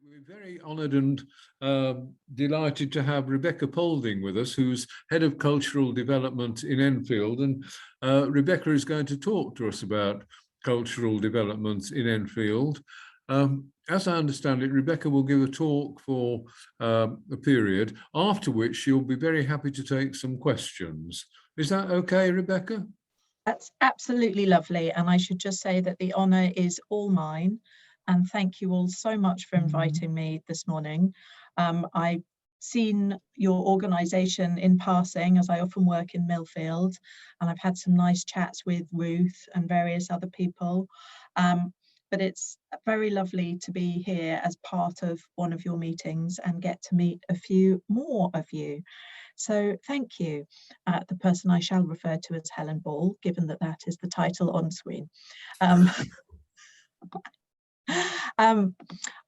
We're very honoured and delighted to have Rebekah Polding with us, who's Head of Cultural Development in Enfield. And Rebekah is going to talk to us about cultural development in Enfield. As I understand it, Rebekah will give a talk for a period, after which she'll be very happy to take some questions. Is that okay, Rebekah? That's absolutely lovely. And I should just say that the honour is all mine. And thank you all so much for inviting me this morning. I've seen your organisation in passing, as I often work in Millfield, and I've had some nice chats with Ruth and various other people. But it's very lovely to be here as part of one of your meetings and get to meet a few more of you. So thank you. The person I shall refer to as Helen Ball, given that that is the title on screen.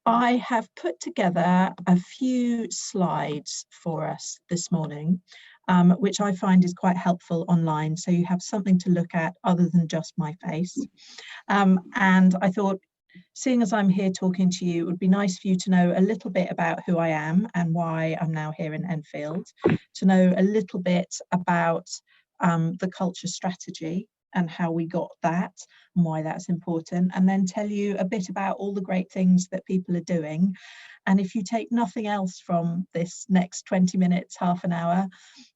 I have put together a few slides for us this morning, which I find is quite helpful online, so you have something to look at other than just my face. And I thought, seeing as I'm here talking to you, it would be nice for you to know a little bit about who I am and why I'm now here in Enfield, to know a little bit about the culture strategy and how we got that and why that's important, and then tell you a bit about all the great things that people are doing. And if you take nothing else from this next 20 minutes, half an hour,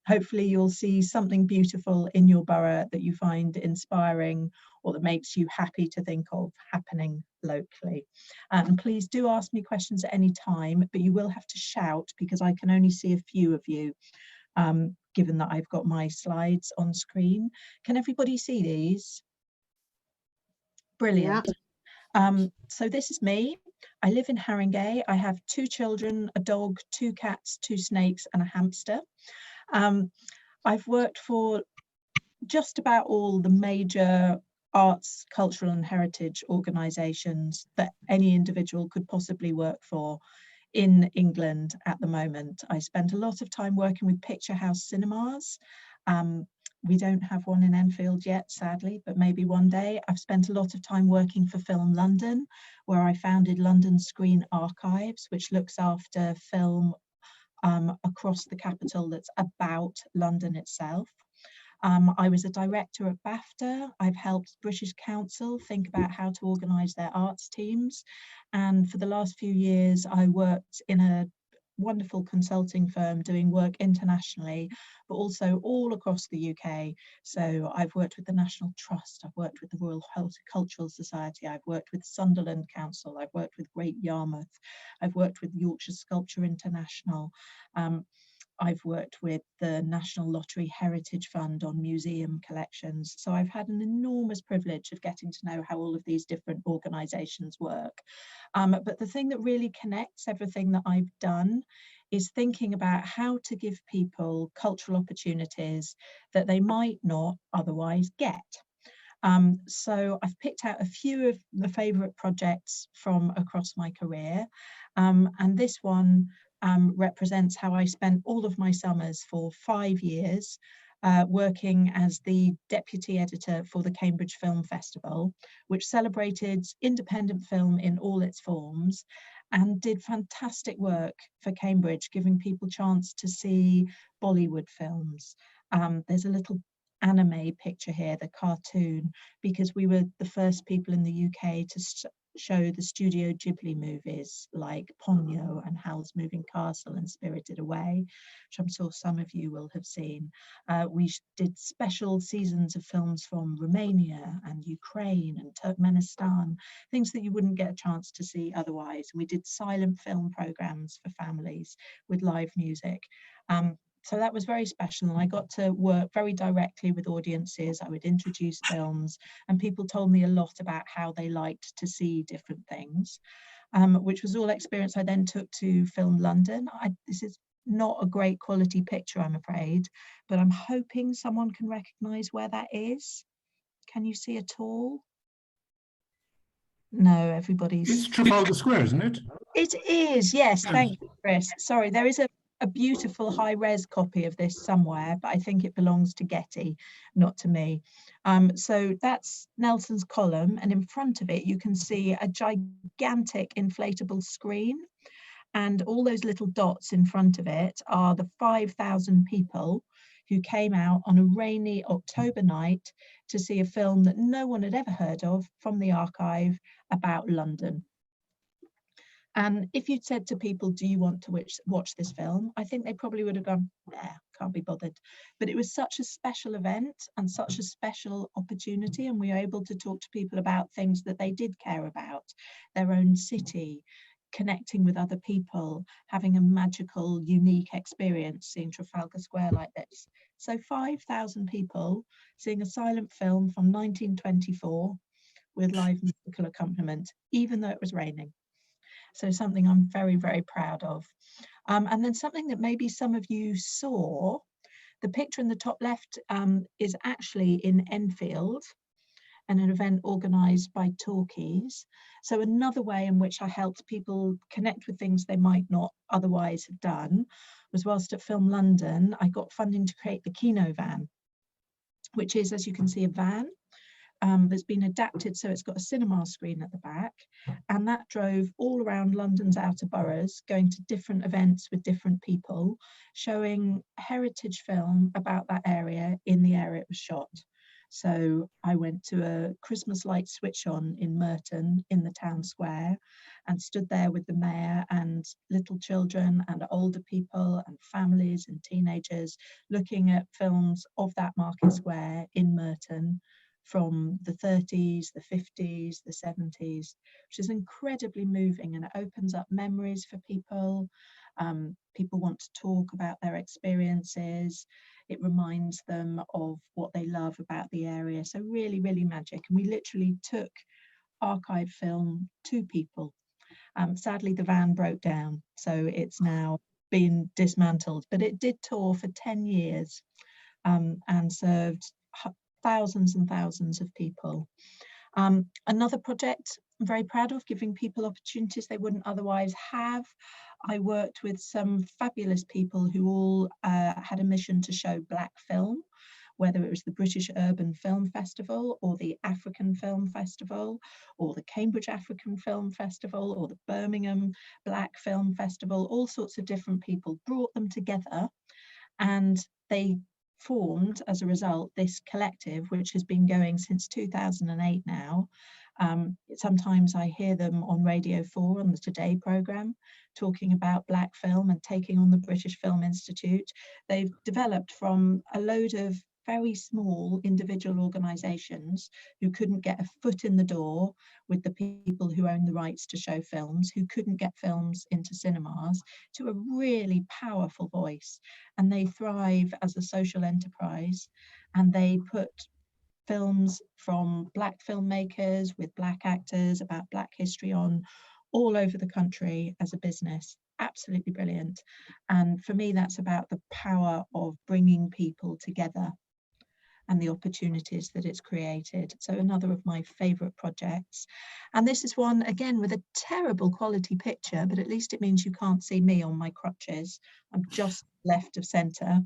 hopefully you'll see something beautiful in your borough that you find inspiring or that makes you happy to think of happening locally. And please do ask me questions at any time, but you will have to shout because I can only see a few of you, given that I've got my slides on screen. Can everybody see these? Brilliant. Yeah. So this is me. I live in Haringey. I have 2 children, a dog, 2 cats, 2 snakes and a hamster. I've worked for just about all the major arts, cultural and heritage organisations that any individual could possibly work for in England at the moment. I spent a lot of time working with Picture House cinemas. We don't have one in Enfield yet, sadly, but maybe one day. I've spent a lot of time working for Film London, where I founded London Screen Archives, which looks after film across the capital that's about London itself. I was a director at BAFTA. I've helped British Council think about how to organise their arts teams. And for the last few years, I worked in a wonderful consulting firm doing work internationally, but also all across the UK. So I've worked with the National Trust, I've worked with the Royal Horticultural Society, I've worked with Sunderland Council, I've worked with Great Yarmouth, I've worked with Yorkshire Sculpture International. I've worked with the National Lottery Heritage Fund on museum collections. So I've had an enormous privilege of getting to know how all of these different organisations work. But the thing that really connects everything that I've done is thinking about how to give people cultural opportunities that they might not otherwise get. So I've picked out a few of the favourite projects from across my career, and this one represents how I spent all of my summers for 5 years working as the deputy editor for the Cambridge Film Festival, which celebrated independent film in all its forms and did fantastic work for Cambridge, giving people a chance to see Bollywood films. There's a little anime picture here, the cartoon, because we were the first people in the UK to show the Studio Ghibli movies like Ponyo and Howl's Moving Castle and Spirited Away, which I'm sure some of you will have seen. We did special seasons of films from Romania and Ukraine and Turkmenistan, things that you wouldn't get a chance to see otherwise. And we did silent film programs for families with live music. So that was very special, and I got to work very directly with audiences. I would introduce films, and people told me a lot about how they liked to see different things, which was all experience I then took to Film London. This is not a great quality picture, I'm afraid, but I'm hoping someone can recognise where that is. Can you see at all? No, everybody's... It's Trafalgar Square, isn't it? It is, yes, thank you, Chris. Sorry, there is a beautiful high-res copy of this somewhere, but I think it belongs to Getty, not to me. So that's Nelson's column, and in front of it you can see a gigantic inflatable screen, and all those little dots in front of it are the 5,000 people who came out on a rainy October night to see a film that no one had ever heard of from the archive about London. And if you'd said to people, do you want to watch this film? I think they probably would have gone, nah, can't be bothered. But it was such a special event and such a special opportunity. And we were able to talk to people about things that they did care about, their own city, connecting with other people, having a magical, unique experience seeing Trafalgar Square like this. So 5,000 people seeing a silent film from 1924 with live musical accompaniment, even though it was raining. So something I'm very, very proud of. And then something that maybe some of you saw, the picture in the top left is actually in Enfield, and an event organised by Talkies. So another way in which I helped people connect with things they might not otherwise have done was whilst at Film London, I got funding to create the Kino van, which is, as you can see, a van that's been adapted so it's got a cinema screen at the back, and that drove all around London's outer boroughs, going to different events with different people, showing heritage film about that area in the area it was shot. So I went to a Christmas light switch on in Merton in the town square and stood there with the mayor and little children and older people and families and teenagers looking at films of that market square in Merton from the 30s, the 50s, the 70s, which is incredibly moving, and it opens up memories for people. People want to talk about their experiences. It reminds them of what they love about the area. So really, really magic. And we literally took archive film to people. Sadly, the van broke down, so it's now been dismantled, but it did tour for 10 years and served thousands and thousands of people. Another project I'm very proud of, giving people opportunities they wouldn't otherwise have. I worked with some fabulous people who all had a mission to show Black film, whether it was the British Urban Film Festival or the African Film Festival or the Cambridge African Film Festival or the Birmingham Black Film Festival. All sorts of different people brought them together, and they formed, as a result, this collective, which has been going since 2008 now. Sometimes I hear them on Radio 4 on the Today programme talking about Black film and taking on the British Film Institute. They've developed from a load of very small individual organisations who couldn't get a foot in the door with the people who own the rights to show films, who couldn't get films into cinemas, to a really powerful voice. And they thrive as a social enterprise, and they put films from Black filmmakers with Black actors about Black history on all over the country as a business. Absolutely brilliant. And for me, that's about the power of bringing people together and the opportunities that it's created. So another of my favourite projects. And this is one, again, with a terrible quality picture, but at least it means you can't see me on my crutches. I'm just left of centre.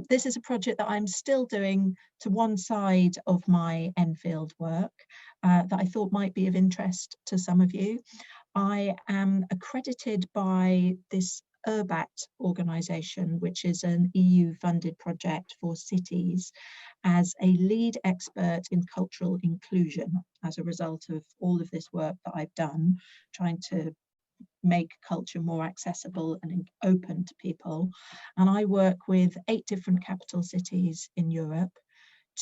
This is a project that I'm still doing to one side of my Enfield work that I thought might be of interest to some of you. I am accredited by this URBAT organisation, which is an EU-funded project for cities, as a lead expert in cultural inclusion as a result of all of this work that I've done, trying to make culture more accessible and open to people. And I work with 8 different capital cities in Europe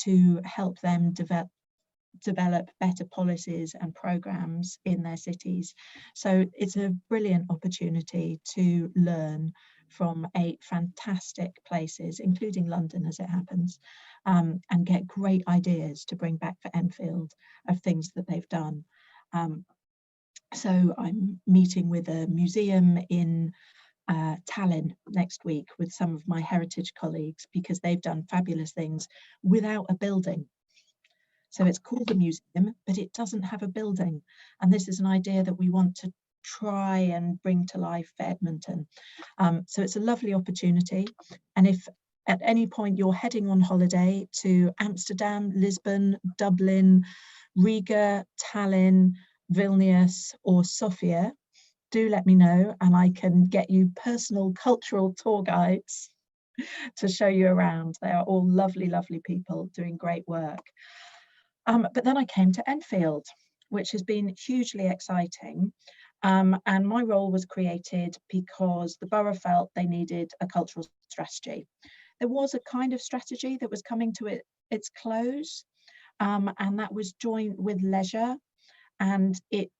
to help them develop better policies and programs in their cities. So it's a brilliant opportunity to learn from 8 fantastic places, including London as it happens, and get great ideas to bring back for Enfield of things that they've done. So I'm meeting with a museum in Tallinn next week with some of my heritage colleagues, because they've done fabulous things without a building. So it's called a museum, but it doesn't have a building. And this is an idea that we want to try and bring to life for Edmonton. So it's a lovely opportunity. And if at any point you're heading on holiday to Amsterdam, Lisbon, Dublin, Riga, Tallinn, Vilnius or Sofia, do let me know and I can get you personal cultural tour guides to show you around. They are all lovely, lovely people doing great work. But then I came to Enfield, which has been hugely exciting. And my role was created because the borough felt they needed a cultural strategy. There was a kind of strategy that was coming to its close, and that was joined with leisure, and it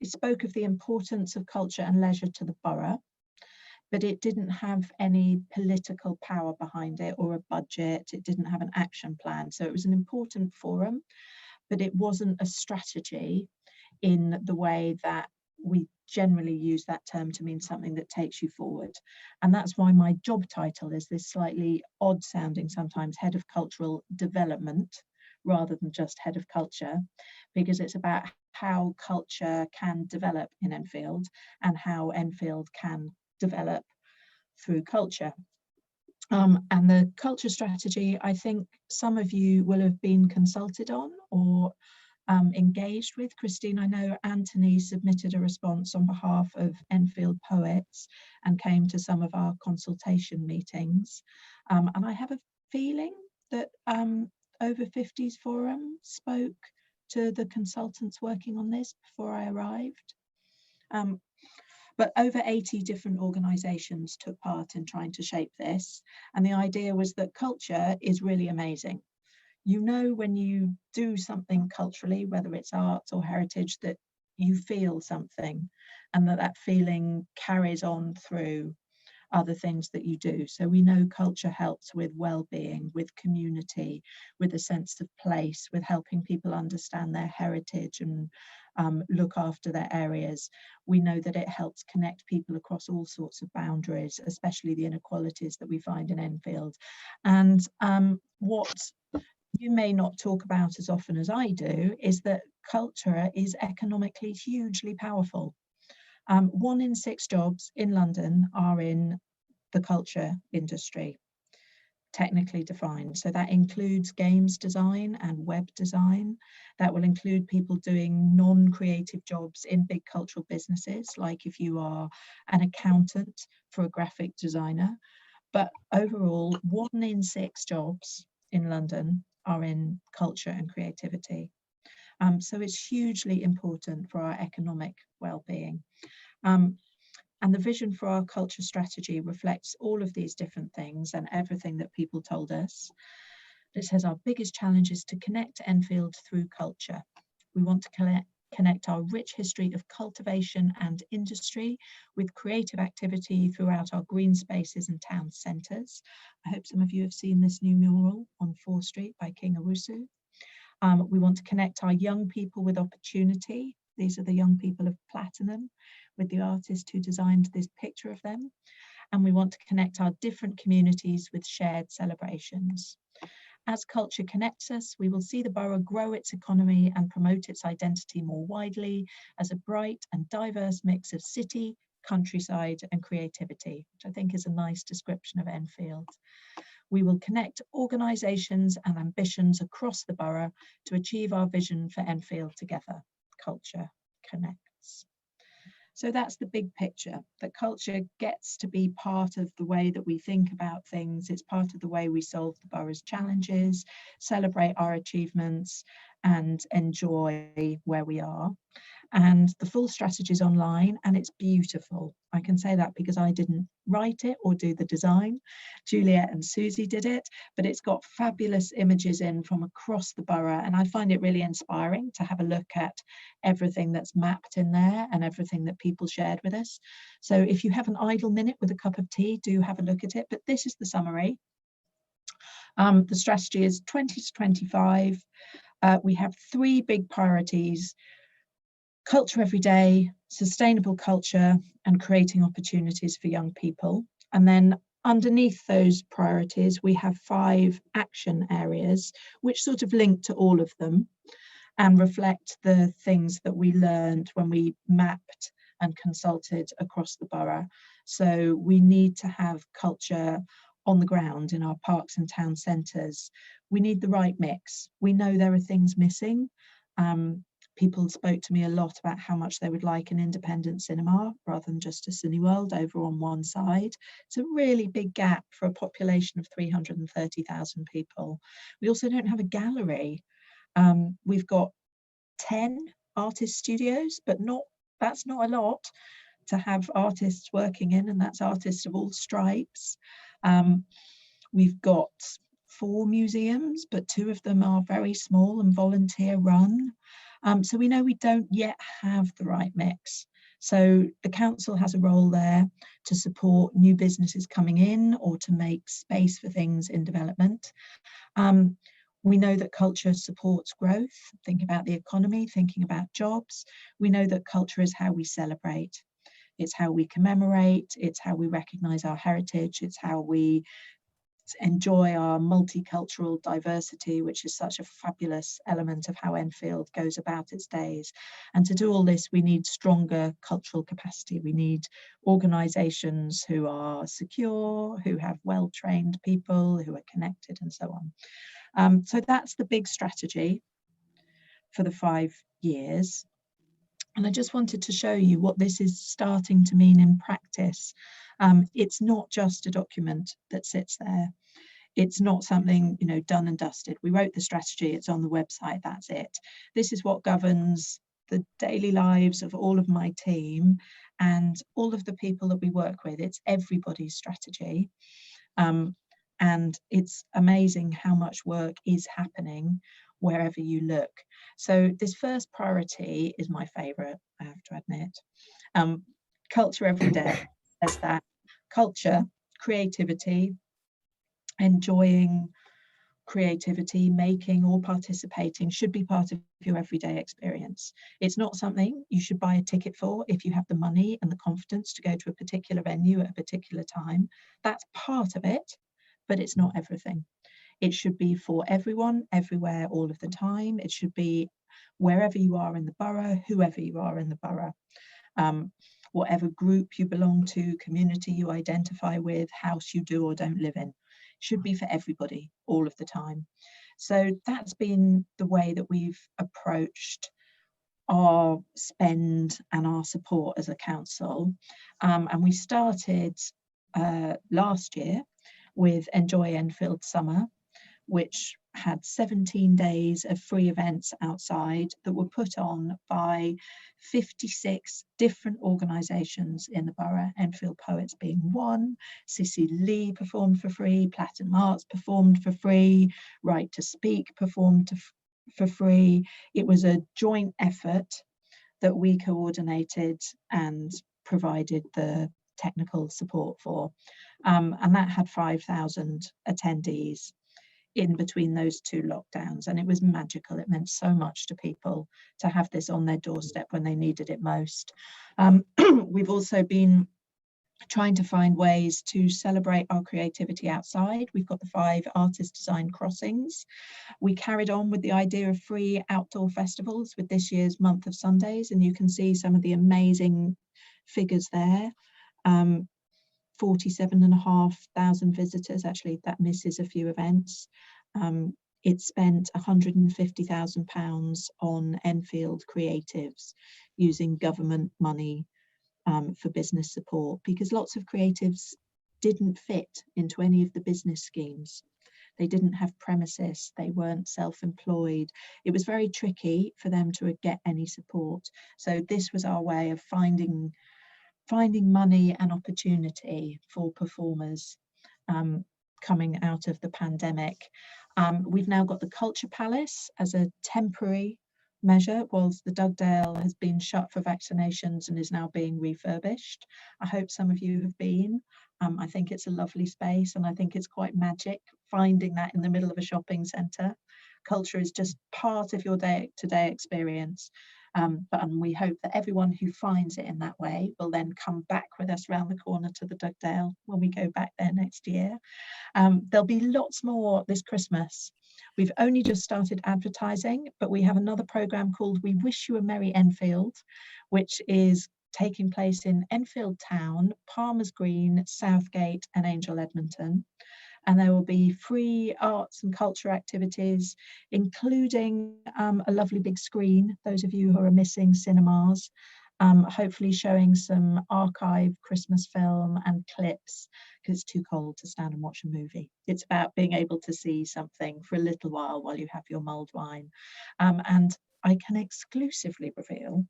spoke of the importance of culture and leisure to the borough, but it didn't have any political power behind it or a budget. It didn't have an action plan. So it was an important forum, but it wasn't a strategy in the way that we generally use that term to mean something that takes you forward. And that's why my job title is this slightly odd sounding sometimes head of cultural development rather than just head of culture, because it's about how culture can develop in Enfield and how Enfield can develop through culture. And the culture strategy, I think some of you will have been consulted on or engaged with. Christine, I know Anthony submitted a response on behalf of Enfield Poets and came to some of our consultation meetings. And I have a feeling that Over 50s Forum spoke to the consultants working on this before I arrived. But over 80 different organisations took part in trying to shape this. And the idea was that culture is really amazing. You know, when you do something culturally, whether it's arts or heritage, that you feel something and that feeling carries on through other things that you do. So we know culture helps with well-being, with community, with a sense of place, with helping people understand their heritage and look after their areas. We know that it helps connect people across all sorts of boundaries, especially the inequalities that we find in Enfield. And what you may not talk about as often as I do is that culture is economically hugely powerful. 1 in 6 jobs in London are in the culture industry, technically defined. So that includes games design and web design. That will include people doing non-creative jobs in big cultural businesses, like if you are an accountant for a graphic designer. But overall, 1 in 6 jobs in London are in culture and creativity. So it's hugely important for our economic well-being. And the vision for our culture strategy reflects all of these different things and everything that people told us. It says our biggest challenge is to connect Enfield through culture. We want to connect our rich history of cultivation and industry with creative activity throughout our green spaces and town centres. I hope some of you have seen this new mural on 4th Street by King Owusu. We want to connect our young people with opportunity. These are the young people of Platinum, with the artist who designed this picture of them. And we want to connect our different communities with shared celebrations. As culture connects us, we will see the borough grow its economy and promote its identity more widely as a bright and diverse mix of city, countryside and creativity, which I think is a nice description of Enfield. We will connect organisations and ambitions across the borough to achieve our vision for Enfield together. Culture connects. So that's the big picture, that culture gets to be part of the way that we think about things. It's part of the way we solve the borough's challenges, celebrate our achievements and enjoy where we are. And the full strategy is online and it's beautiful. I can say that because I didn't write it or do the design. Juliet and Susie did it, but it's got fabulous images in from across the borough. And I find it really inspiring to have a look at everything that's mapped in there and everything that people shared with us. So if you have an idle minute with a cup of tea, do have a look at it. But this is the summary. The strategy is 20 to 25. We have 3 big priorities: culture every day, sustainable culture, and creating opportunities for young people. And then underneath those priorities, we have 5 action areas, which sort of link to all of them and reflect the things that we learned when we mapped and consulted across the borough. So we need to have culture on the ground in our parks and town centres, we need the right mix. We know there are things missing. People spoke to me a lot about how much they would like an independent cinema rather than just a Cineworld over on one side. It's a really big gap for a population of 330,000 people. We also don't have a gallery. We've got 10 artist studios, but that's not a lot to have artists working in, and that's artists of all stripes. We've got 4 museums, but 2 of them are very small and volunteer run. So we know we don't yet have the right mix. So the council has a role there to support new businesses coming in or to make space for things in development. We know that culture supports growth, thinking about the economy, thinking about jobs. We know that culture is how we celebrate. It's how we commemorate, it's how we recognise our heritage, it's how we enjoy our multicultural diversity, which is such a fabulous element of how Enfield goes about its days. And to do all this, we need stronger cultural capacity. We need organisations who are secure, who have well-trained people, who are connected, and so on. So that's the big strategy for the 5 years. And I just wanted to show you what this is starting to mean in practice. It's not just a document that sits there. It's not something, you know, done and dusted. We wrote the strategy, it's on the website, that's it. This is what governs the daily lives of all of my team and all of the people that we work with. It's everybody's strategy. And it's amazing how much work is happening wherever you look. So this first priority is my favourite, I have to admit. Culture every day, as that. Culture, creativity, enjoying creativity, making or participating should be part of your everyday experience. It's not something you should buy a ticket for if you have the money and the confidence to go to a particular venue at a particular time. That's part of it, but it's not everything. It should be for everyone, everywhere, all of the time. It should be wherever you are in the borough, whoever you are in the borough, whatever group you belong to, community you identify with, house you do or don't live in. It should be for everybody, all of the time. So that's been the way that we've approached our spend and our support as a council. And we started last year with Enjoy Enfield Summer, which had 17 days of free events outside that were put on by 56 different organisations in the borough, Enfield Poets being one. Cissy Lee performed for free, Platinum Arts performed for free, Right to Speak performed for free. It was a joint effort that we coordinated and provided the technical support for. And that had 5,000 attendees in between those 2 lockdowns, and it was magical. It meant so much to people to have this on their doorstep when they needed it most. We've also been trying to find ways to celebrate our creativity outside. We've got the 5 artist design crossings. We carried on with the idea of free outdoor festivals with this year's month of Sundays, and you can see some of the amazing figures there. 47,500 visitors, actually that misses a few events. It spent £150,000 on Enfield creatives using government money for business support, because lots of creatives didn't fit into any of the business schemes. They didn't have premises, they weren't self-employed. It was very tricky for them to get any support. So this was our way of finding money and opportunity for performers coming out of the pandemic. We've now got the Culture Palace as a temporary measure whilst the Dugdale has been shut for vaccinations and is now being refurbished. I hope some of you have been. I think it's a lovely space, and I think it's quite magic finding that in the middle of a shopping centre. Culture is just part of your day-to-day experience. But we hope that everyone who finds it in that way will then come back with us round the corner to the Dugdale when we go back there next year. There'll be lots more this Christmas. We've only just started advertising, but we have another programme called We Wish You a Merry Enfield, which is taking place in Enfield Town, Palmer's Green, Southgate and Angel Edmonton. And there will be free arts and culture activities, including a lovely big screen, those of you who are missing cinemas, hopefully showing some archive Christmas film and clips, because it's too cold to stand and watch a movie. It's about being able to see something for a little while you have your mulled wine. And I can exclusively reveal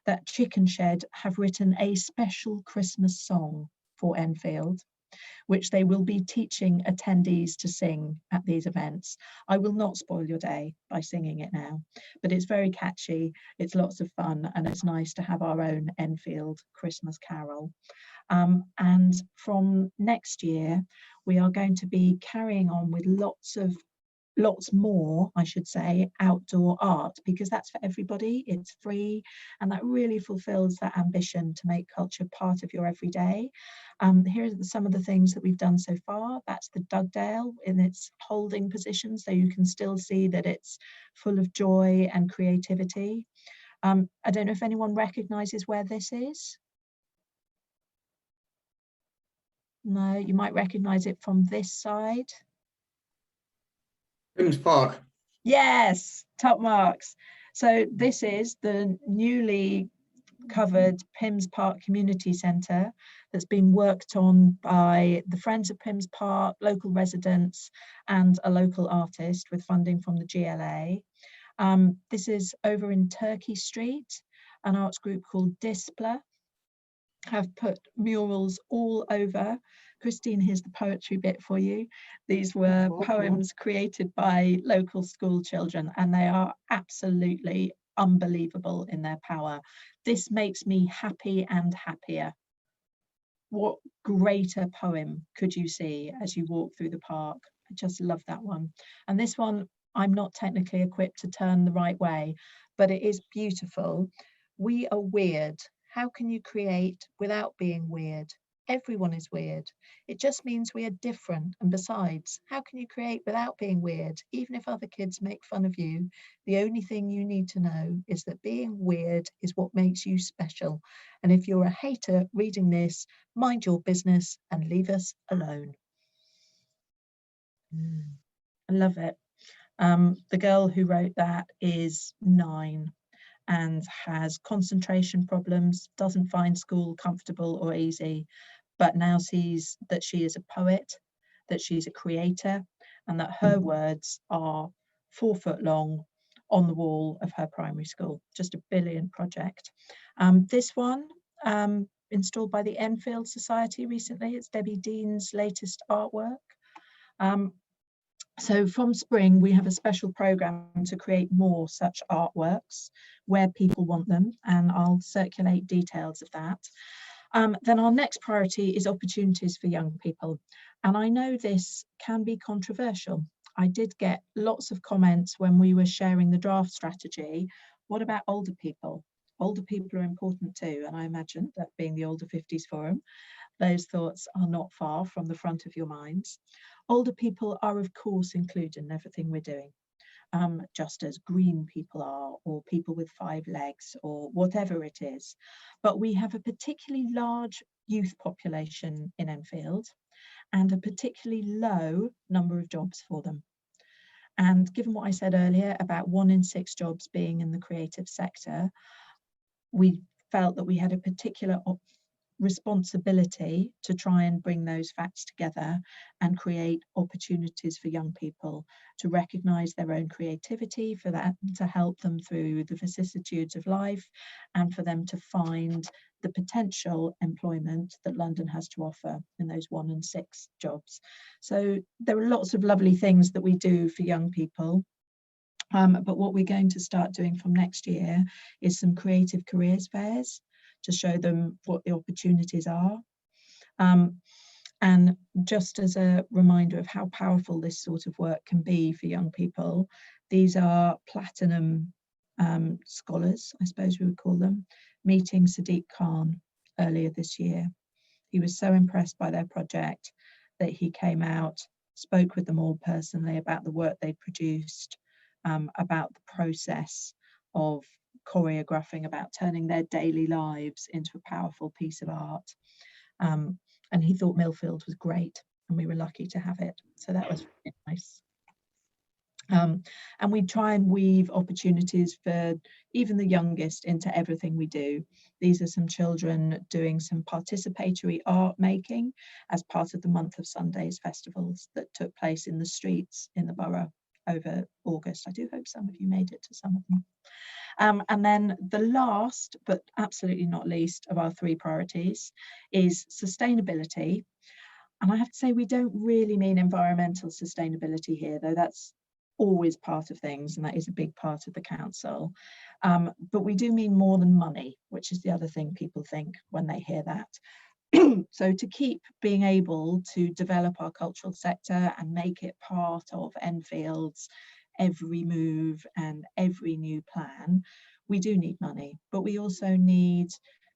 that Chicken Shed have written a special Christmas song for Enfield, which they will be teaching attendees to sing at these events. I will not spoil your day by singing it now, but it's very catchy, it's lots of fun, and it's nice to have our own Enfield Christmas carol. And from next year, we are going to be carrying on with lots more, I should say, outdoor art, because that's for everybody, it's free, and that really fulfills that ambition to make culture part of your everyday. Here are some of the things that we've done so far. That's the Dugdale in its holding position, so you can still see that it's full of joy and creativity. I don't know if anyone recognises where this is. No, you might recognise it from this side. Pims Park. Yes, top marks. So this is the newly covered Pims Park Community Centre that's been worked on by the Friends of Pims Park, local residents and a local artist with funding from the GLA. This is over in Turkey Street. An arts group called Displa have put murals all over. Christine, here's the poetry bit for you. These were poems created by local school children, and they are absolutely unbelievable in their power. This makes me happy and happier. What greater poem could you see as you walk through the park? I just love that one. And this one, I'm not technically equipped to turn the right way, but it is beautiful. We are weird. How can you create without being weird? Everyone is weird. It just means we are different. And besides, how can you create without being weird? Even if other kids make fun of you, the only thing you need to know is that being weird is what makes you special. And if you're a hater reading this, mind your business and leave us alone. I love it. The girl who wrote that is 9 and has concentration problems, doesn't find school comfortable or easy, but now sees that she is a poet, that she's a creator, and that her words are 4 foot long on the wall of her primary school. Just a brilliant project. This one, installed by the Enfield Society recently, it's Debbie Dean's latest artwork. So from spring, we have a special programme to create more such artworks where people want them, and I'll circulate details of that. Then our next priority is opportunities for young people. And I know this can be controversial. I did get lots of comments when we were sharing the draft strategy. What about older people? Older people are important too. And I imagine that being the Older 50s Forum, those thoughts are not far from the front of your minds. Older people are, of course, included in everything we're doing, just as green people are, or people with 5 legs, or whatever it is. But we have a particularly large youth population in Enfield and a particularly low number of jobs for them. And given what I said earlier about 1 in 6 jobs being in the creative sector, we felt that we had a particular responsibility to try and bring those facts together and create opportunities for young people to recognise their own creativity, for that to help them through the vicissitudes of life, and for them to find the potential employment that London has to offer in those 1 in 6 jobs. So there are lots of lovely things that we do for young people. But what we're going to start doing from next year is some creative careers fairs to show them what the opportunities are. And just as a reminder of how powerful this sort of work can be for young people, these are platinum scholars, I suppose we would call them, meeting Sadiq Khan earlier this year. He was so impressed by their project that he came out, spoke with them all personally about the work they produced, about the process of choreographing about turning their daily lives into a powerful piece of art. And he thought Millfield was great, and we were lucky to have it. So that was really nice. And we try and weave opportunities for even the youngest into everything we do. These are some children doing some participatory art making as part of the Month of Sundays festivals that took place in the streets in the borough over August. I do hope some of you made it to some of them. And then the last, but absolutely not least, of our 3 priorities is sustainability. And I have to say, we don't really mean environmental sustainability here, though that's always part of things, and that is a big part of the council. But we do mean more than money, which is the other thing people think when they hear that. So to keep being able to develop our cultural sector and make it part of Enfield's every move and every new plan, we do need money, but we also need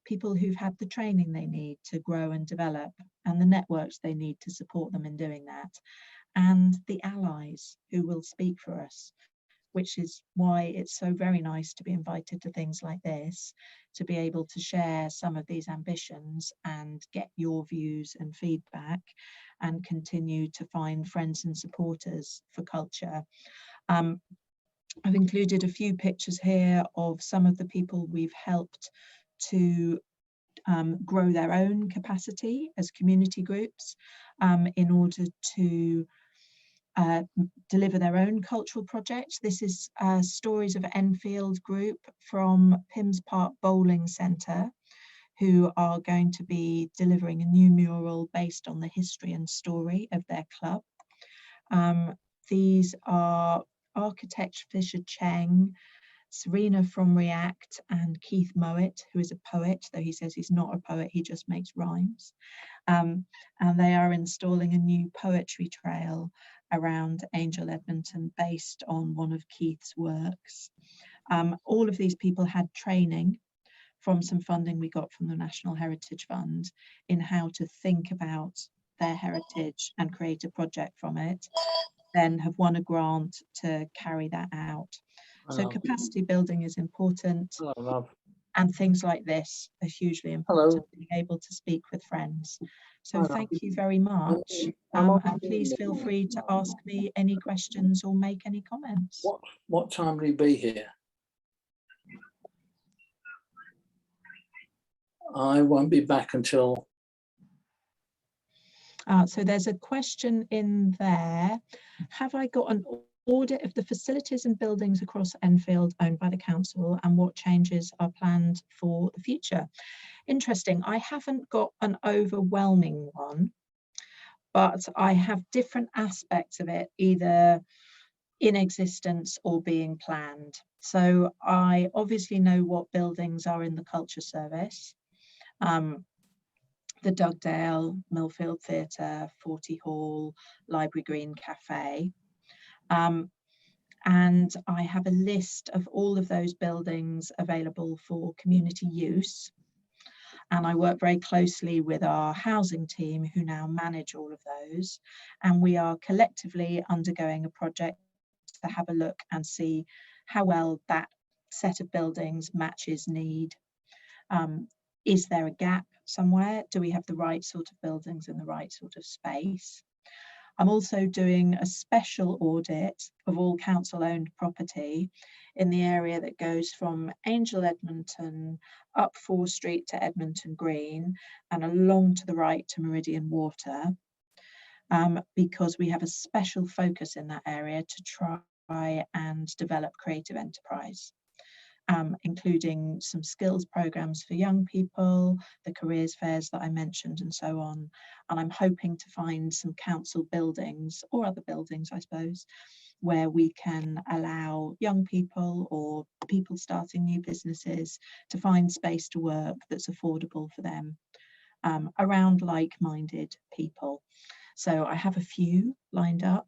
people who've had the training they need to grow and develop, and the networks they need to support them in doing that, and the allies who will speak for us, which is why it's so very nice to be invited to things like this, to be able to share some of these ambitions and get your views and feedback and continue to find friends and supporters for culture. I've included a few pictures here of some of the people we've helped to grow their own capacity as community groups in order to deliver their own cultural projects. This is Stories of Enfield group from Pims Park Bowling Centre, who are going to be delivering a new mural based on the history and story of their club. These are architect Fisher Cheng, Serena from React, and Keith Mowat, who is a poet, though he says he's not a poet, he just makes rhymes. And they are installing a new poetry trail around Angel Edmonton based on one of Keith's works. All of these people had training from some funding we got from the National Heritage Fund in how to think about their heritage and create a project from it, then have won a grant to carry that out. So capacity building is important. Hello, love. And things like this are hugely important, being able to speak with friends. So thank you very much. And please feel free to ask me any questions or make any comments. What time will you be here? I won't be back until... So there's a question in there. Have I got an audit of the facilities and buildings across Enfield owned by the council, and what changes are planned for the future? Interesting. I haven't got an overwhelming one, but I have different aspects of it either in existence or being planned. So I obviously know what buildings are in the culture service. The Dugdale, Millfield Theatre, Forty Hall, Library Green Cafe. And I have a list of all of those buildings available for community use. And I work very closely with our housing team who now manage all of those. And we are collectively undergoing a project to have a look and see how well that set of buildings matches need. Is there a gap somewhere? Do we have the right sort of buildings in the right sort of space? I'm also doing a special audit of all council-owned property in the area that goes from Angel Edmonton up 4 Street to Edmonton Green and along to the right to Meridian Water, because we have a special focus in that area to try and develop creative enterprise. Including some skills programs for young people, the careers fairs that I mentioned and so on. And I'm hoping to find some council buildings or other buildings, I suppose, where we can allow young people or people starting new businesses to find space to work that's affordable for them around like-minded people. So I have a few lined up,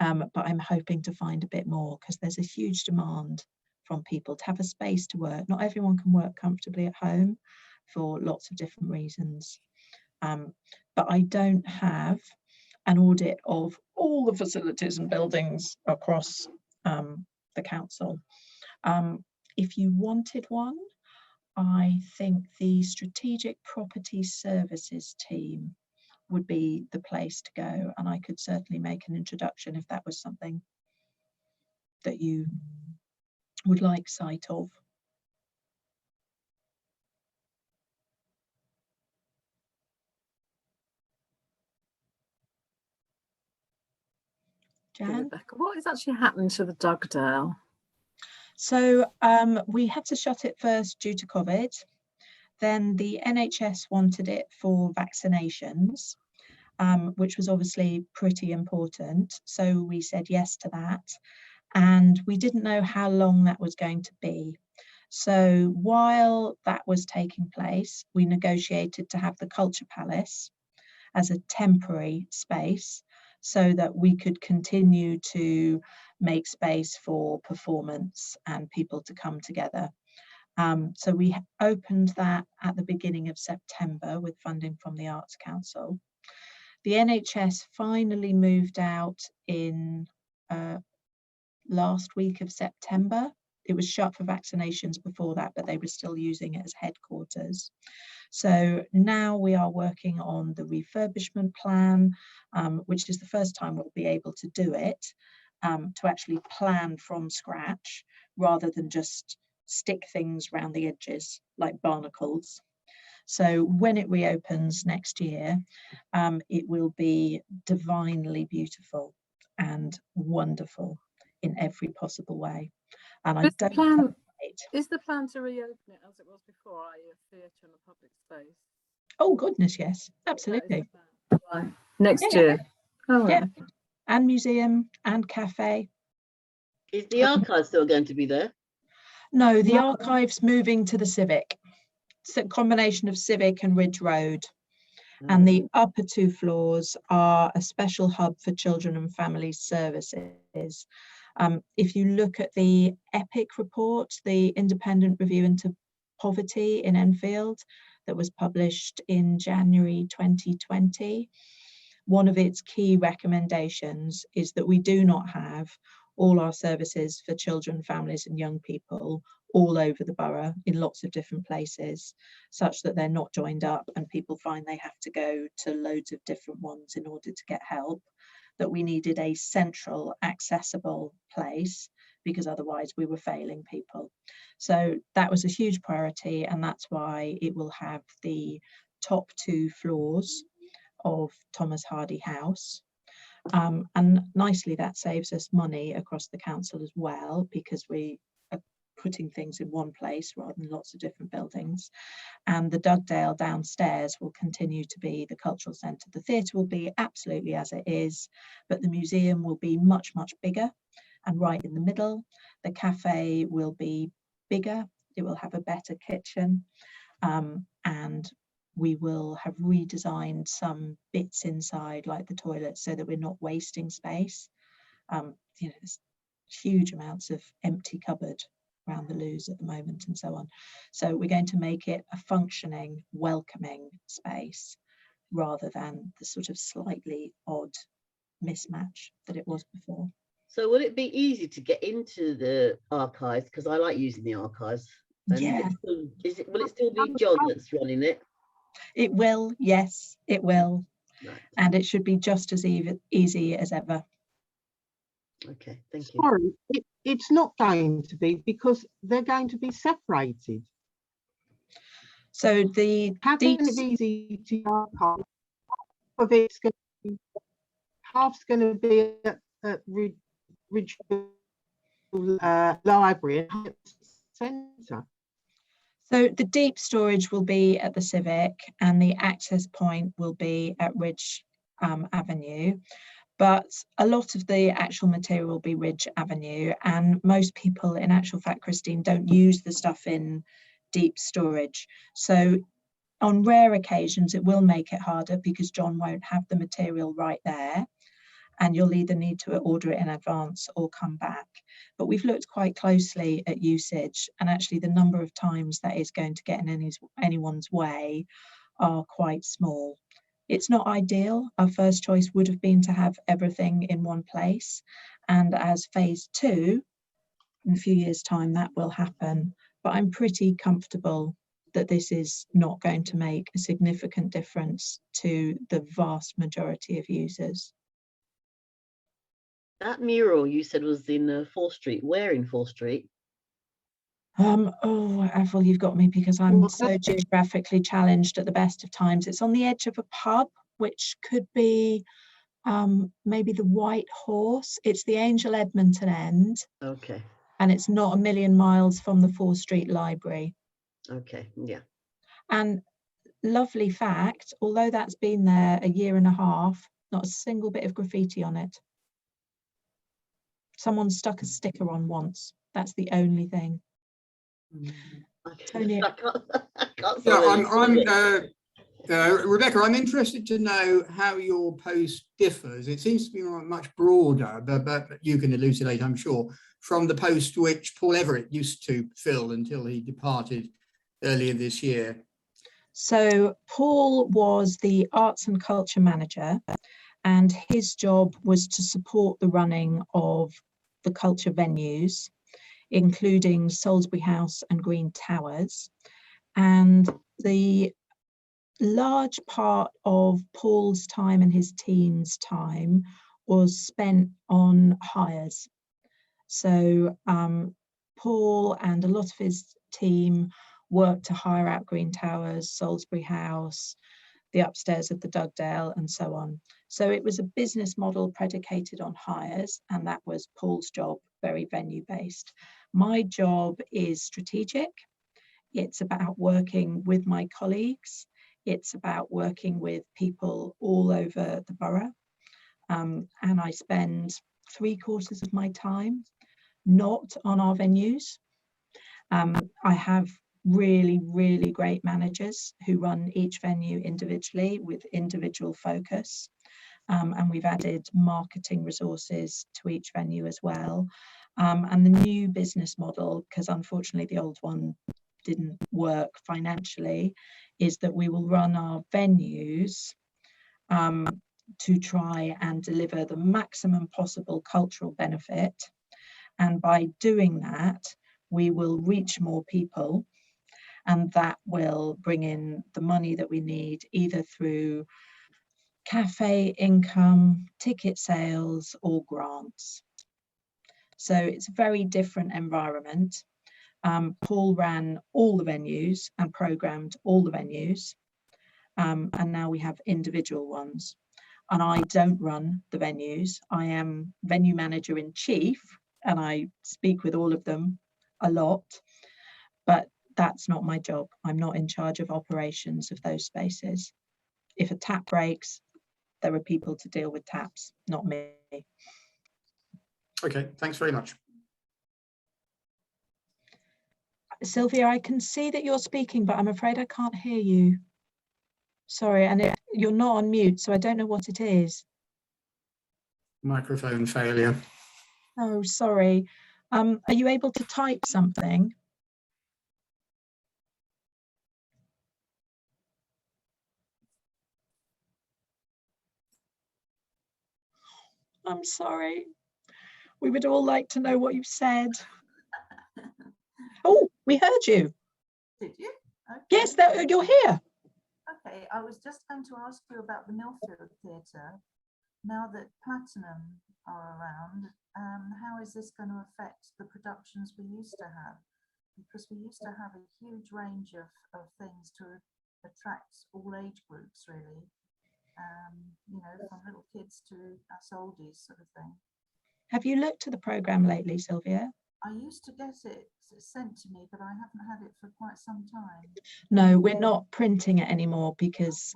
but I'm hoping to find a bit more because there's a huge demand from people to have a space to work. Not everyone can work comfortably at home for lots of different reasons. But I don't have an audit of all the facilities and buildings across the council. If you wanted one, I think the Strategic Property Services team would be the place to go, and I could certainly make an introduction if that was something that you would like sight of. Jan? Rebecca, what is actually happening to the Dugdale? So we had to shut it first due to COVID. Then the NHS wanted it for vaccinations, which was obviously pretty important. So we said yes to that. And we didn't know how long that was going to be. So while that was taking place, we negotiated to have the Culture Palace as a temporary space so that we could continue to make space for performance and people to come together. So we opened that at the beginning of September with funding from the Arts Council. The NHS finally moved out in last week of September. It was shut for vaccinations before that, but they were still using it as headquarters. So now we are working on the refurbishment plan, which is the first time we'll be able to do it, to actually plan from scratch rather than just stick things around the edges like barnacles. So when it reopens next year, it will be divinely beautiful and wonderful in every possible way. And Is the plan to reopen it as it was before, i.e. a theatre and a public space? Oh goodness, yes, absolutely. Right. Next Yeah. year. Oh, Yeah. right. And museum and cafe. Is the archive still going to be there? No, the archive's moving to the Civic. It's a combination of Civic and Ridge Road. And the upper two floors are a special hub for children and family services. If you look at the EPIC report, the Independent Review into Poverty in Enfield, that was published in January 2020, one of its key recommendations is that we do not have all our services for children, families and young people all over the borough in lots of different places, such that they're not joined up and people find they have to go to loads of different ones in order to get help, that we needed a central accessible place because otherwise we were failing people. So that was a huge priority, and that's why it will have the top two floors of Thomas Hardy House. And nicely that saves us money across the council as well, because we are putting things in one place rather than lots of different buildings. And the Dugdale downstairs will continue to be the cultural centre. The theatre will be absolutely as it is, but the museum will be much, much bigger and right in the middle. The cafe will be bigger. It will have a better kitchen, and we will have redesigned some bits inside, like the toilets, so that we're not wasting space. You know, there's huge amounts of empty cupboard around the loos at the moment and so on. So we're going to make it a functioning, welcoming space rather than the sort of slightly odd mismatch that it was before. So will it be easy to get into the archives? Because I like using the archives. And Yeah. will it still be John that's running it? It will, yes, it will. Right. And it should be just as easy as ever. Okay, thank you. Sorry, it's not going to be, because they're going to be separated. So the How can it be easy to archive? Of it's going to be, half's going to be at Ridge Library and half Centre. So the deep storage will be at the Civic and the access point will be at Ridge Avenue. But a lot of the actual material will be Ridge Avenue, and most people, in actual fact, Christine, don't use the stuff in deep storage. So on rare occasions, it will make it harder because John won't have the material right there, and you'll either need to order it in advance or come back. But we've looked quite closely at usage, and actually the number of times that is going to get in anyone's way are quite small. It's not ideal. Our first choice would have been to have everything in one place. And as phase 2, in a few years' time that will happen, but I'm pretty comfortable that this is not going to make a significant difference to the vast majority of users. That mural you said was in 4th Street. Where in 4th Street? Oh, Avril, you've got me because I'm Well, so geographically challenged at the best of times. It's on the edge of a pub, which could be maybe the White Horse. It's the Angel Edmonton end, Okay. and it's not a million miles from the 4th Street Library. Okay. Yeah. And lovely fact, although that's been there a year and a half, not a single bit of graffiti on it. Someone stuck a sticker on once. That's the only thing. Tony. I can't Yeah, Rebecca, I'm interested to know how your post differs. It seems to be much broader, but you can elucidate, I'm sure, from the post which Paul Everett used to fill until he departed earlier this year. So Paul was the arts and culture manager, and his job was to support the running of the culture venues, including Salisbury House and Green Towers. And the large part of Paul's time and his team's time was spent on hires. So Paul and a lot of his team worked to hire out Green Towers, Salisbury House, the upstairs of the Dugdale, and so on. So it was a business model predicated on hires, and that was Paul's job, very venue-based. My job is strategic. It's about working with my colleagues. It's about working with people all over the borough. And I spend 3/4 of my time not on our venues. I have really, really great managers who run each venue individually with individual focus. And we've added marketing resources to each venue as well. And the new business model, because unfortunately the old one didn't work financially, is that we will run our venues to try and deliver the maximum possible cultural benefit. And by doing that, we will reach more people, and that will bring in the money that we need either through cafe income, ticket sales, or grants. So it's a very different environment. Paul ran all the venues and programmed all the venues, and now we have individual ones. And I don't run the venues. I am venue manager in chief, and I speak with all of them a lot, but that's not my job. I'm not in charge of operations of those spaces. If a tap breaks, there are people to deal with taps, not me. Okay, thanks very much. Sylvia, I can see that you're speaking, but I'm afraid I can't hear you. Sorry, and you're not on mute, so I don't know what it is. Microphone failure. Oh, sorry. Are you able to type something? I'm sorry. We would all like to know what you've said. Oh, we heard you. Did you? Okay. Yes, you're here. Okay, I was just going to ask you about the Millfield Theatre. Now that Platinum are around, how is this going to affect the productions we used to have? Because we used to have a huge range of things to attract all age groups, really. You know, from little kids to us oldies, sort of thing. Have you looked at the programme lately, Sylvia? I used to get it sent to me, but I haven't had it for quite some time. No, we're not printing it anymore because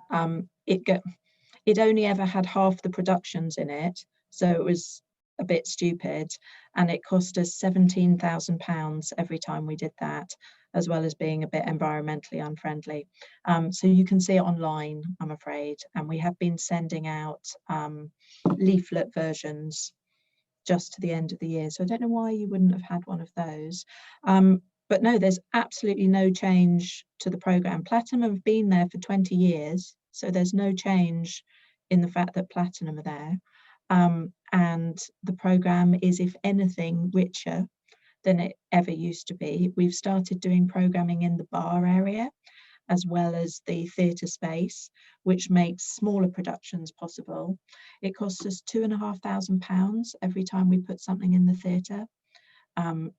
it only ever had half the productions in it, so it was a bit stupid, and it cost us £17,000 every time we did that, as well as being a bit environmentally unfriendly. So you can see it online, I'm afraid, and we have been sending out leaflet versions just to the end of the year. So I don't know why you wouldn't have had one of those. But no, there's absolutely no change to the programme. Platinum have been there for 20 years, so there's no change in the fact that Platinum are there. And the programme is, if anything, richer than it ever used to be. We've started doing programming in the bar area as well as the theatre space, which makes smaller productions possible. It costs us £2,500 every time we put something in the theatre,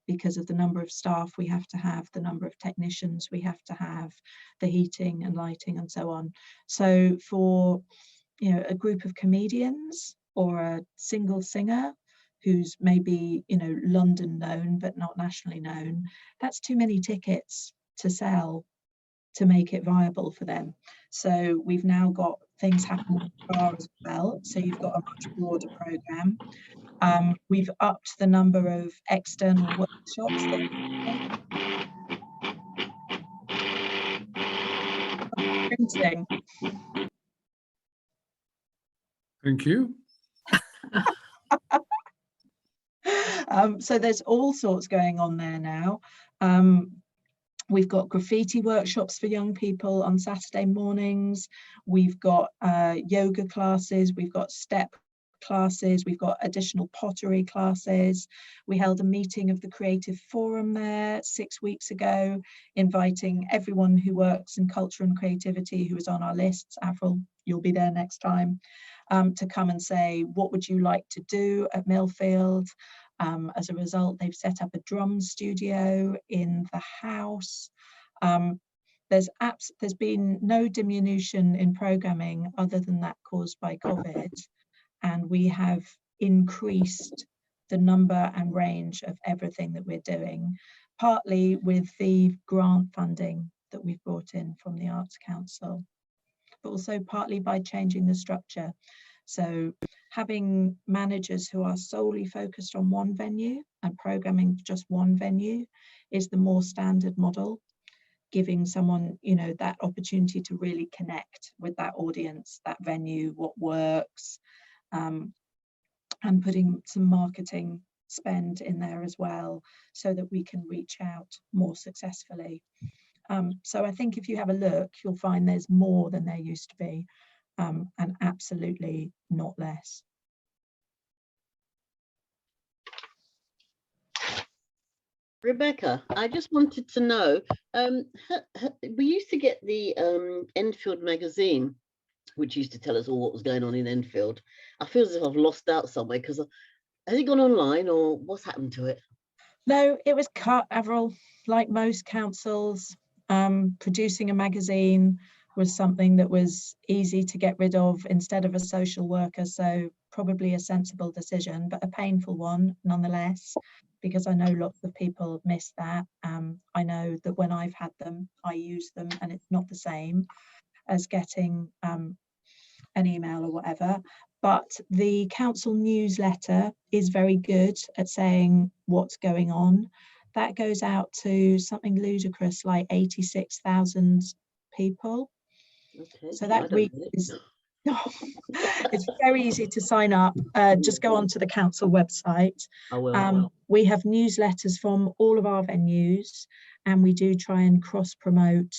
because of the number of staff we have to have, the number of technicians we have to have, the heating and lighting and so on. So for, you know, a group of comedians or a single singer who's maybe, you know, London known but not nationally known, that's too many tickets to sell to make it viable for them. So we've now got things happening at the bar as well. So you've got a much broader programme. We've upped the number of external workshops that printing. Thank you. So there's all sorts going on there now. We've got graffiti workshops for young people on Saturday mornings. We've got yoga classes. We've got step classes. We've got additional pottery classes. We held a meeting of the Creative Forum there 6 weeks ago, inviting everyone who works in culture and creativity who is on our lists. Avril, you'll be there next time, to come and say, what would you like to do at Millfield? As a result, they've set up a drum studio in the house. There's been no diminution in programming other than that caused by COVID, and we have increased the number and range of everything that we're doing, partly with the grant funding that we've brought in from the Arts Council, but also partly by changing the structure. So having managers who are solely focused on one venue and programming just one venue is the more standard model, giving someone, you know, that opportunity to really connect with that audience, that venue, what works, and putting some marketing spend in there as well so that we can reach out more successfully. So I think if you have a look, you'll find there's more than there used to be. And absolutely not less. Rebecca, I just wanted to know, we used to get the Enfield magazine, which used to tell us all what was going on in Enfield. I feel as if I've lost out somewhere, because has it gone online or what's happened to it? No, it was cut, Avril. Like most councils, producing a magazine was something that was easy to get rid of instead of a social worker, so probably a sensible decision, but a painful one nonetheless, because I know lots of people miss that. I know that when I've had them, I use them, and it's not the same as getting an email or whatever. But the council newsletter is very good at saying what's going on. That goes out to something ludicrous like 86,000 people. Okay, So that week is, it's very easy to sign up. Just go onto the council website. I will. We have newsletters from all of our venues, and we do try and cross promote.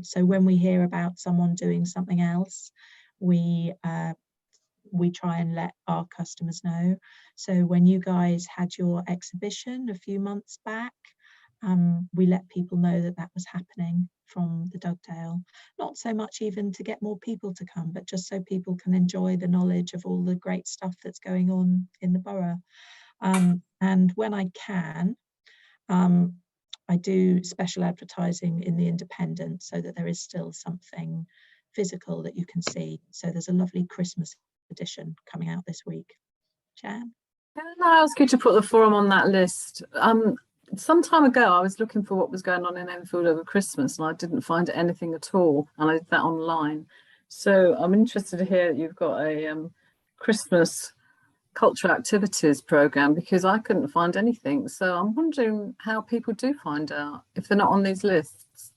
So when we hear about someone doing something else, we try and let our customers know. So when you guys had your exhibition a few months back, we let people know that that was happening from the Dugdale. Not so much even to get more people to come, but just so people can enjoy the knowledge of all the great stuff that's going on in the borough. And when I can, I do special advertising in the Independent so that there is still something physical that you can see. So there's a lovely Christmas edition coming out this week. Jan? Can I ask you to put the forum on that list? Some time ago, I was looking for what was going on in Enfield over Christmas, and I didn't find anything at all, and I did that online. So I'm interested to hear that you've got a Christmas cultural activities program, because I couldn't find anything. So I'm wondering how people do find out if they're not on these lists.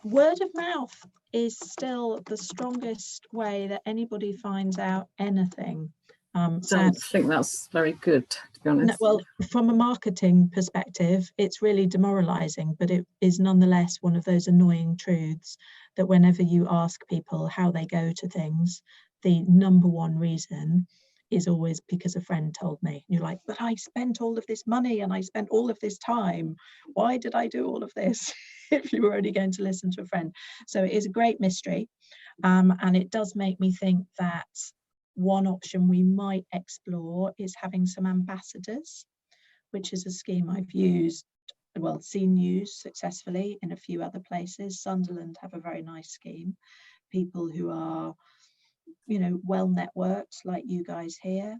Word of mouth is still the strongest way that anybody finds out anything. I don't think that's very good, to be honest. No, well, from a marketing perspective, it's really demoralizing, but it is nonetheless one of those annoying truths that whenever you ask people how they go to things, the number one reason is always because a friend told me. And you're like, but I spent all of this money and I spent all of this time. Why did I do all of this if you were only going to listen to a friend? So it is a great mystery. And it does make me think that one option we might explore is having some ambassadors, which is a scheme I've used, well, seen used successfully in a few other places. Sunderland have a very nice scheme. People who are, you know, well networked like you guys here,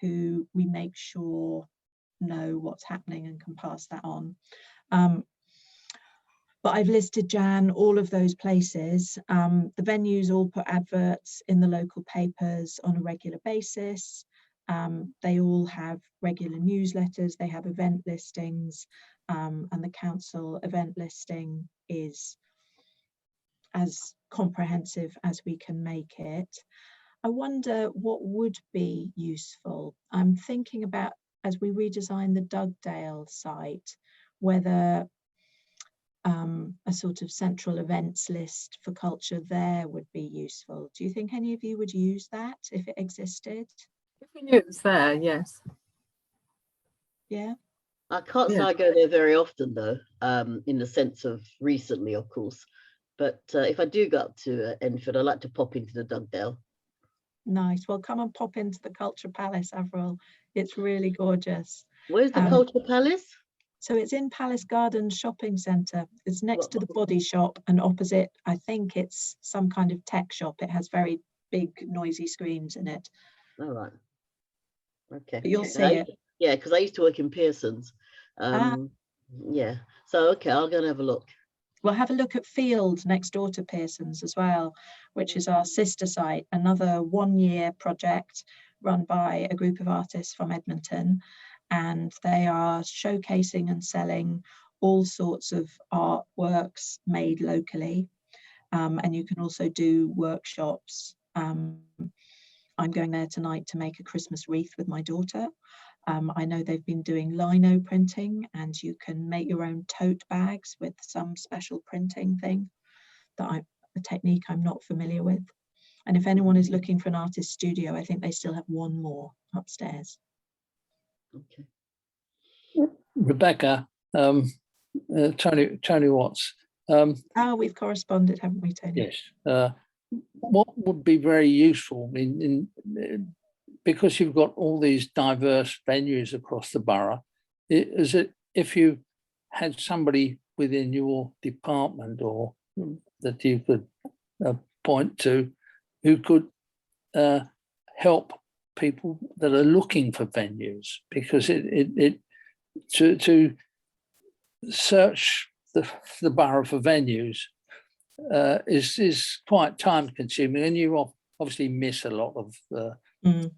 who we make sure know what's happening and can pass that on. But I've listed, Jan, all of those places. The venues all put adverts in the local papers on a regular basis. They all have regular newsletters, they have event listings, and the council event listing is as comprehensive as we can make it. I wonder what would be useful. I'm thinking about, as we redesign the Dugdale site, whether a sort of central events list for culture there would be useful. Do you think any of you would use that if it existed? If we knew it was there, yes. Yeah. I can't say I go there very often though, in the sense of recently, of course. But if I do go up to Enfield, I like to pop into the Dugdale. Nice. Well, come and pop into the Culture Palace, Avril. It's really gorgeous. Where's the Culture Palace? So it's in Palace Gardens Shopping Centre. It's next to the Body Shop and opposite, I think it's some kind of tech shop. It has very big, noisy screens in it. All right. Okay. But you'll see it. Yeah, because I used to work in Pearson's. Yeah. So, okay, I'll go and have a look. We'll have a look at Field next door to Pearson's as well, which is our sister site, another one-year project run by a group of artists from Edmonton. And they are showcasing and selling all sorts of artworks made locally. And you can also do workshops. I'm going there tonight to make a Christmas wreath with my daughter. I know they've been doing lino printing, and you can make your own tote bags with some special printing thing that a technique I'm not familiar with. And if anyone is looking for an artist studio, I think they still have one more upstairs. Okay. Rebekah, Tony Watts. We've corresponded, haven't we, Tony? Yes. What would be very useful because you've got all these diverse venues across the borough, is it if you had somebody within your department or that you could point to who could help people that are looking for venues, because to search the borough for venues is quite time consuming, and you obviously miss a lot of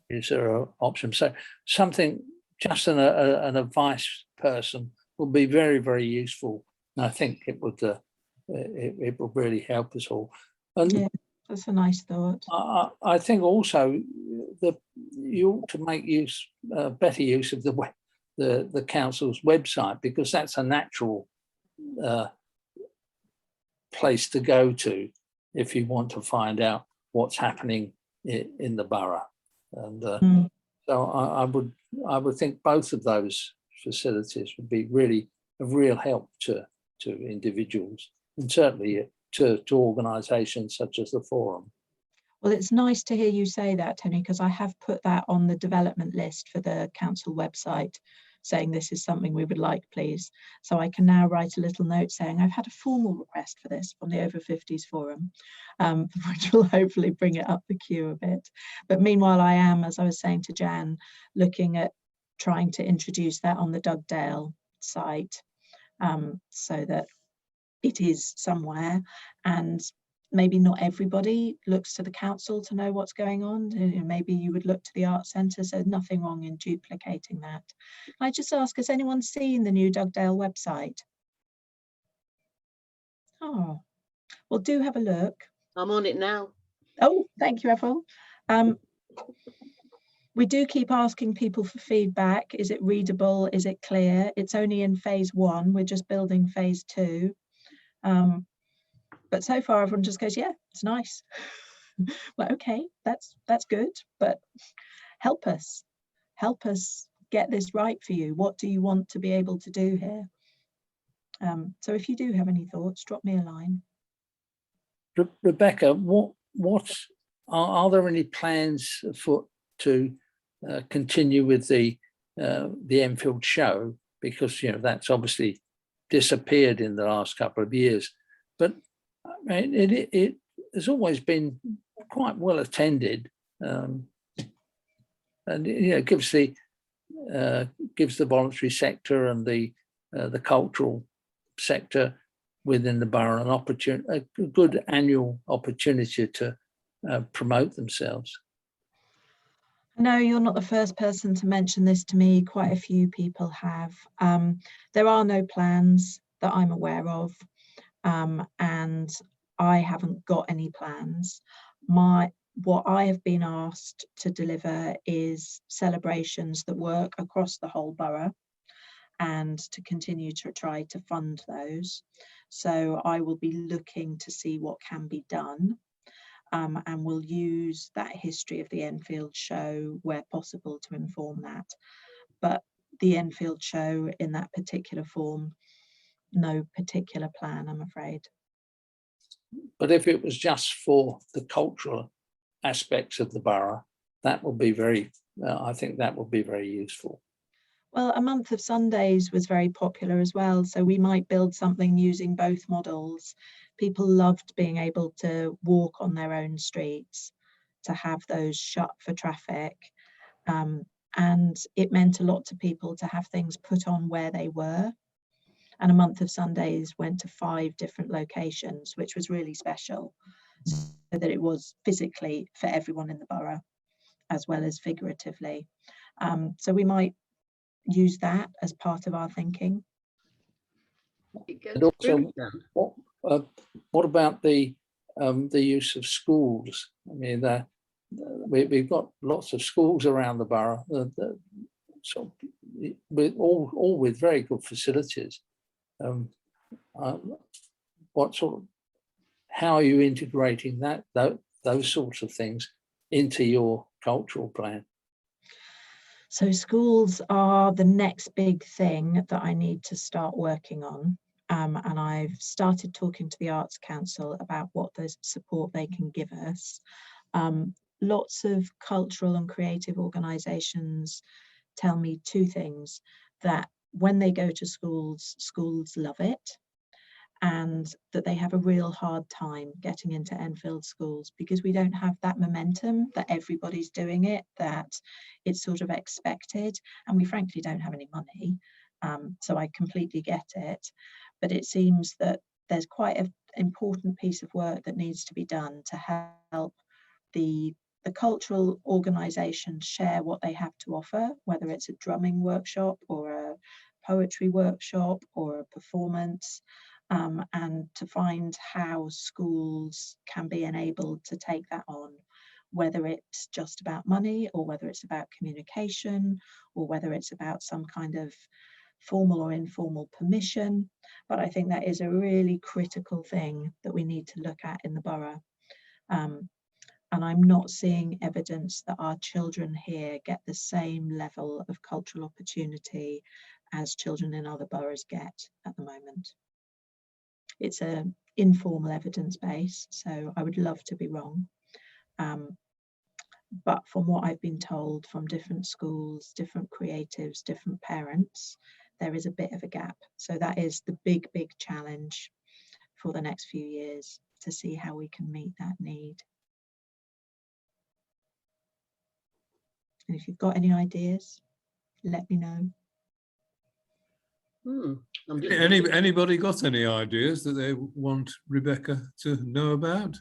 user options. So something, just an advice person would be very, very useful. And I think it would really help us all. And yeah, that's a nice thought. I think also that you ought to make better use of the council's website, because that's a natural place to go to if you want to find out what's happening in the borough. And so I would think both of those facilities would be really of real help to individuals, and certainly to organisations such as the Forum. Well, it's nice to hear you say that, Tony, because I have put that on the development list for the council website, saying this is something we would like, please. So I can now write a little note saying I've had a formal request for this from the Over 50s Forum, which will hopefully bring it up the queue a bit. But meanwhile, I am, as I was saying to Jan, looking at trying to introduce that on the Dugdale site, so that it is somewhere, and maybe not everybody looks to the council to know what's going on. Maybe you would look to the Arts Centre, so nothing wrong in duplicating that. I just ask, has anyone seen the new Dugdale website? Oh, well, do have a look. I'm on it now. Oh, thank you, Avril. We do keep asking people for feedback. Is it readable? Is it clear? It's only in phase 1. We're just building phase 2. But so far everyone just goes, yeah, it's nice. Well, okay, that's good, but help us get this right for you. What do you want to be able to do here? So if you do have any thoughts, drop me a line. Rebekah, what are there any plans afoot to continue with the Enfield show? Because that's obviously disappeared in the last couple of years, but I mean, it has always been quite well attended, and gives the voluntary sector and the cultural sector within the borough an opportunity, a good annual opportunity to promote themselves. No, you're not the first person to mention this to me. Quite a few people have. There are no plans that I'm aware of, and I haven't got any plans. What I have been asked to deliver is celebrations that work across the whole borough, and to continue to try to fund those. So I will be looking to see what can be done. And we'll use that history of the Enfield show where possible to inform that. But the Enfield show in that particular form, no particular plan, I'm afraid. But if it was just for the cultural aspects of the borough, that would be very, I think that would be very useful. Well, a month of Sundays was very popular as well, so we might build something using both models. People loved being able to walk on their own streets, to have those shut for traffic, and it meant a lot to people to have things put on where they were. And a month of Sundays went to 5 different locations, which was really special, so that it was physically for everyone in the borough, as well as figuratively. So we might use that as part of our thinking. And also, what about the use of schools? I mean, we've got lots of schools around the borough, so all with very good facilities. How are you integrating those sorts of things into your cultural plan? So schools are the next big thing that I need to start working on. And I've started talking to the Arts Council about what the support they can give us. Lots of cultural and creative organisations tell me 2 things: that when they go to schools, schools love it, and that they have a real hard time getting into Enfield schools because we don't have that momentum that everybody's doing it, that it's sort of expected, and we frankly don't have any money. So I completely get it, but it seems that there's quite an important piece of work that needs to be done to help the cultural organisations share what they have to offer, whether it's a drumming workshop or a poetry workshop or a performance. And to find how schools can be enabled to take that on, whether it's just about money or whether it's about communication or whether it's about some kind of formal or informal permission. But I think that is a really critical thing that we need to look at in the borough. And I'm not seeing evidence that our children here get the same level of cultural opportunity as children in other boroughs get at the moment. It's an informal evidence base, so I would love to be wrong. But from what I've been told from different schools, different creatives, different parents, there is a bit of a gap. So that is the big, big challenge for the next few years, to see how we can meet that need. And if you've got any ideas, let me know. Anybody got any ideas that they want Rebekah to know about?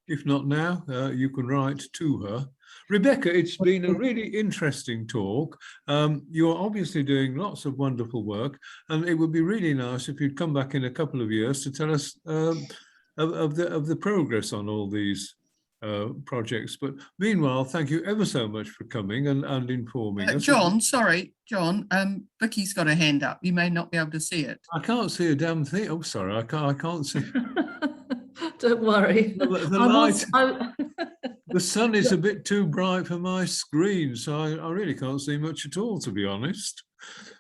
If not now, you can write to her. Rebekah, it's been a really interesting talk. You're obviously doing lots of wonderful work, and it would be really nice if you'd come back in a couple of years to tell us of the progress on all these projects. But meanwhile, thank you ever so much for coming and informing us. John, sorry, John, Vicky's got a hand up. You may not be able to see it. I can't see a damn thing. Oh, sorry, I can't see. Don't worry. The light. The sun is a bit too bright for my screen, so I really can't see much at all, to be honest.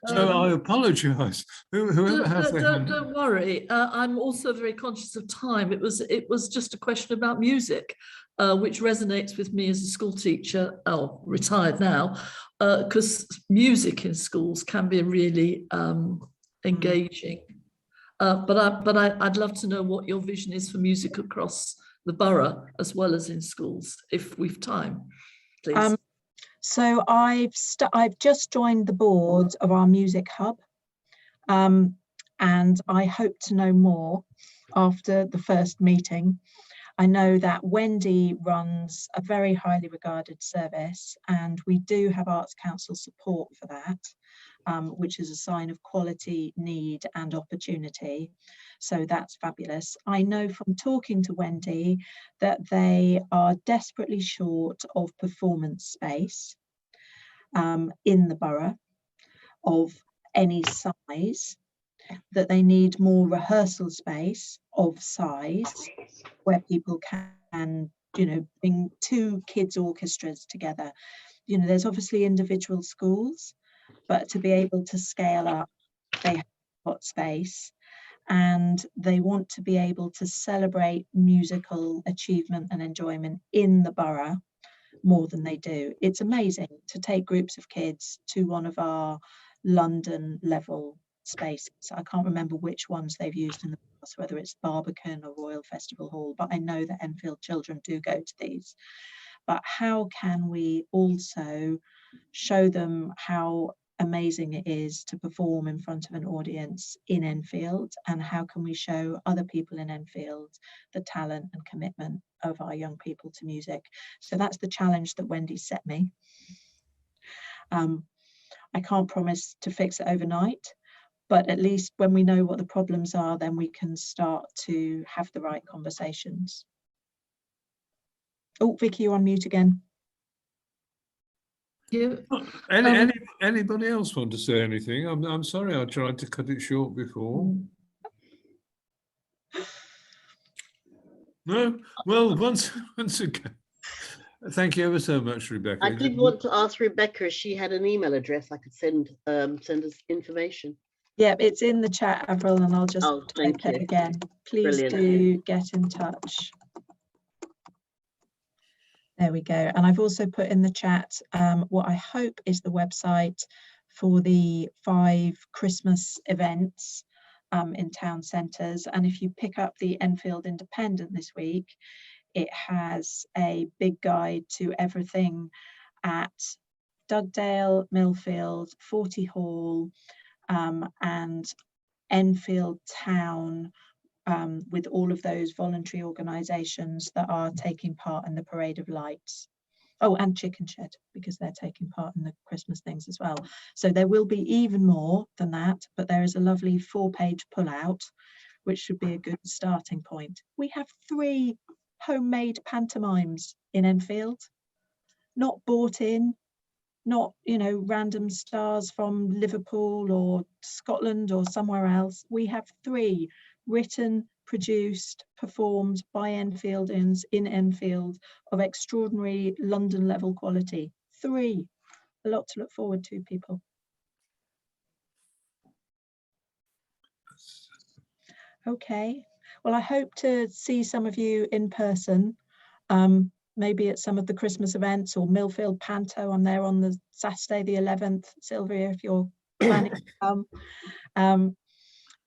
So I apologise. Whoever has their hand. Don't worry. I'm also very conscious of time. It was just a question about music, which resonates with me as a school teacher, retired now, because music in schools can be really engaging. But I'd love to know what your vision is for music across the borough as well as in schools, if we've time, please. So I've just joined the board of our music hub, and I hope to know more after the first meeting. I know that Wendy runs a very highly regarded service, and we do have Arts Council support for that, which is a sign of quality, need and opportunity. So that's fabulous. I know from talking to Wendy that they are desperately short of performance space in the borough of any size, that they need more rehearsal space of size where people can, bring 2 kids orchestras together. There's obviously individual schools, but to be able to scale up, they have got space, and they want to be able to celebrate musical achievement and enjoyment in the borough more than they do. It's amazing to take groups of kids to one of our London level spaces. I can't remember which ones they've used in the past, whether it's Barbican or Royal Festival Hall, but I know that Enfield children do go to these. But how can we also show them how amazing it is to perform in front of an audience in Enfield, and how can we show other people in Enfield the talent and commitment of our young people to music? So that's the challenge that Wendy set me. I can't promise to fix it overnight, but at least when we know what the problems are, then we can start to have the right conversations. Oh, Vicky, you're on mute again. Anybody else want to say anything? I'm sorry, I tried to cut it short before. No? Well, once again, thank you ever so much, Rebecca. I did want to ask Rebecca if she had an email address I could send us information. Yeah, it's in the chat, Avril, and I'll just type it again. Please do get in touch. There we go. And I've also put in the chat what I hope is the website for the 5 Christmas events in town centres. And if you pick up the Enfield Independent this week, it has a big guide to everything at Dugdale, Millfield, Forty Hall, and Enfield Town, with all of those voluntary organisations that are taking part in the Parade of Lights. Oh, and Chicken Shed, because they're taking part in the Christmas things as well. So there will be even more than that, but there is a lovely 4-page pullout, which should be a good starting point. We have 3 homemade pantomimes in Enfield, not bought in, not, random stars from Liverpool or Scotland or somewhere else. We have 3 written, produced, performed by Enfieldians in Enfield of extraordinary London level quality. 3, a lot to look forward to, people. Okay, well, I hope to see some of you in person, maybe at some of the Christmas events or Millfield Panto. I'm there on the Saturday the 11th. Sylvia, if you're planning to come.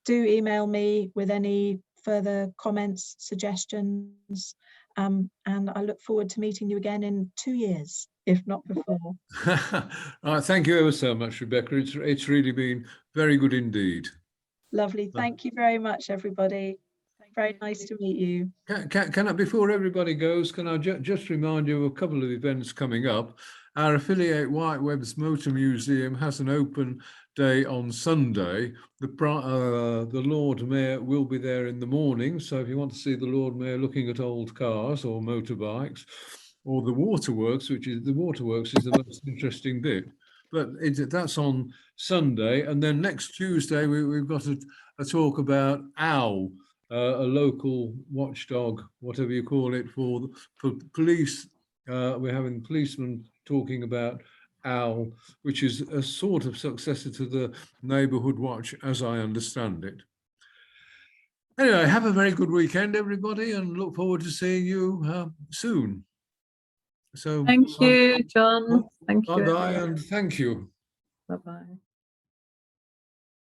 Do email me with any further comments, suggestions, and I look forward to meeting you again in 2 years, if not before. Thank you ever so much, Rebecca. It's really been very good indeed. Lovely. Thank you very much, everybody. Very nice to meet you. Can I, before everybody goes, can I just remind you of a couple of events coming up? Our affiliate Whiteweb's Motor Museum has an open day on Sunday. The Lord Mayor will be there in the morning, so if you want to see the Lord Mayor looking at old cars or motorbikes, or the waterworks, is the most interesting bit. But that's on Sunday, and then next Tuesday we've got a talk about OWL, a local watchdog, whatever you call it, for police we're having policemen talking about OWL, which is a sort of successor to the Neighbourhood Watch, as I understand it. Anyway, have a very good weekend, everybody, and look forward to seeing you soon. So Thank you, John. Thank you. Bye-bye and thank you. Bye-bye.